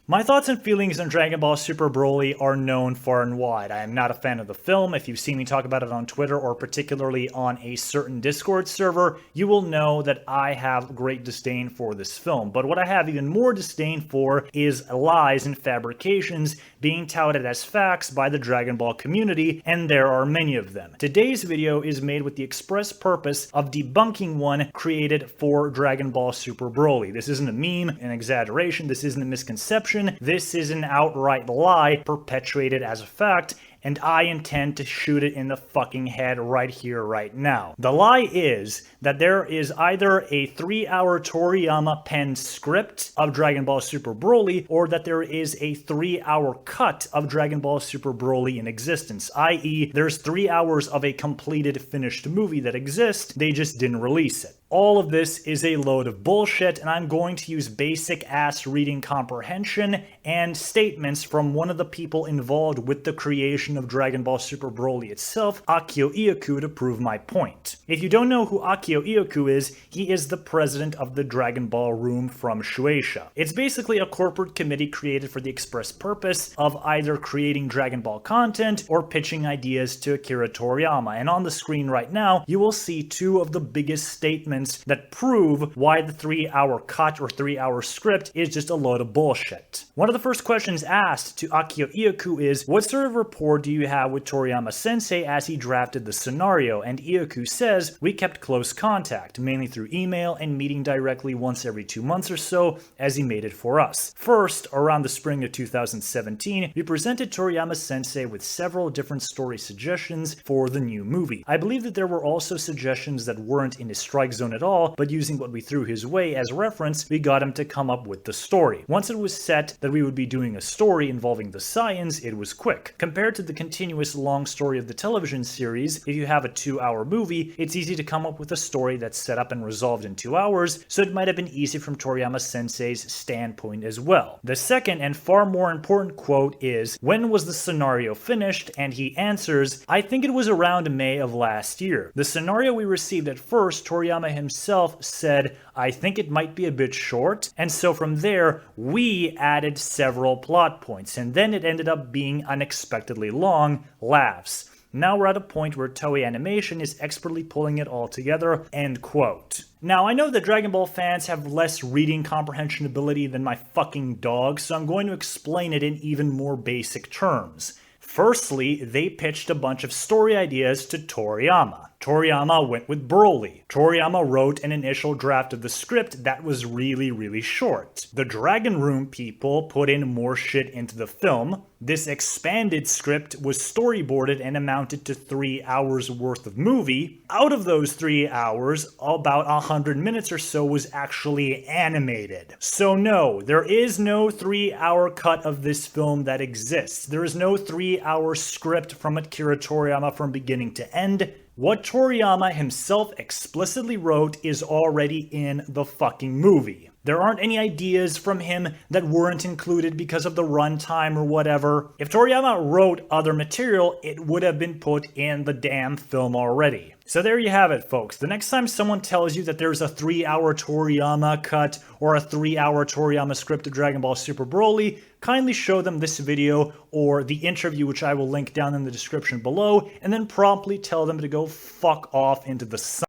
My thoughts and feelings on Dragon Ball Super Broly are known far and wide. I am not a fan of the film. If you've seen me talk about it on Twitter or particularly on a certain Discord server, you will know that I have great disdain for this film. But what I have even more disdain for is lies and fabrications being touted as facts by the Dragon Ball community, and there are many of them. Today's video is made with the express purpose of debunking one created for Dragon Ball Super Broly. This isn't a meme, an exaggeration, this isn't a misconception. This is an outright lie perpetuated as a fact, and I intend to shoot it in the fucking head right here, right now. The lie is that there is either a 3-hour Toriyama penned script of Dragon Ball Super Broly, or that there is a 3-hour cut of Dragon Ball Super Broly in existence, i.e. there's 3 hours of a completed finished movie that exists, they just didn't release it. All of this is a load of bullshit, and I'm going to use basic ass reading comprehension and statements from one of the people involved with the creation of Dragon Ball Super Broly itself, Akio Iyaku, to prove my point. If you don't know who Akio Iyaku is, he is the president of the Dragon Ball Room from Shueisha. It's basically a corporate committee created for the express purpose of either creating Dragon Ball content or pitching ideas to Akira Toriyama, and on the screen right now, you will see two of the biggest statements that prove why the 3-hour cut or 3-hour script is just a load of bullshit. One of the first questions asked to Akio Iyaku is, what sort of rapport do you have with Toriyama sensei as he drafted the scenario? And Iyaku says, we kept close contact, mainly through email and meeting directly once every 2 months or so as he made it for us. First, around the spring of 2017, we presented Toriyama sensei with several different story suggestions for the new movie. I believe that there were also suggestions that weren't in his strike zone at all, but using what we threw his way as reference, we got him to come up with the story. Once it was set that we would be doing a story involving the Saiyans, it was quick. Compared to the continuous long story of the television series, if you have a 2-hour movie, it's easy to come up with a story that's set up and resolved in 2 hours, so it might have been easy from Toriyama sensei's standpoint as well. The second and far more important quote is, when was the scenario finished? And he answers, I think it was around May of last year. The scenario we received at first, Toriyama himself said, I think it might be a bit short, and so from there, we added several plot points, and then it ended up being unexpectedly long, laughs. Now we're at a point where Toei Animation is expertly pulling it all together, end quote. Now, I know that Dragon Ball fans have less reading comprehension ability than my fucking dog, so I'm going to explain it in even more basic terms. Firstly, they pitched a bunch of story ideas to Toriyama. Toriyama went with Broly. Toriyama wrote an initial draft of the script that was really short. The Dragon Room people put in more shit into the film. This expanded script was storyboarded and amounted to 3 hours worth of movie. Out of those 3 hours, about 100 minutes or so was actually animated. So no, there is no 3-hour cut of this film that exists. There is no 3-hour script from Akira Toriyama from beginning to end. What Toriyama himself explicitly wrote is already in the fucking movie. There aren't any ideas from him that weren't included because of the runtime or whatever. If Toriyama wrote other material, it would have been put in the damn film already. So there you have it, folks. The next time someone tells you that there's a 3-hour Toriyama cut or a 3-hour Toriyama script of Dragon Ball Super Broly, kindly show them this video or the interview, which I will link down in the description below, and then promptly tell them to go fuck off into the sun.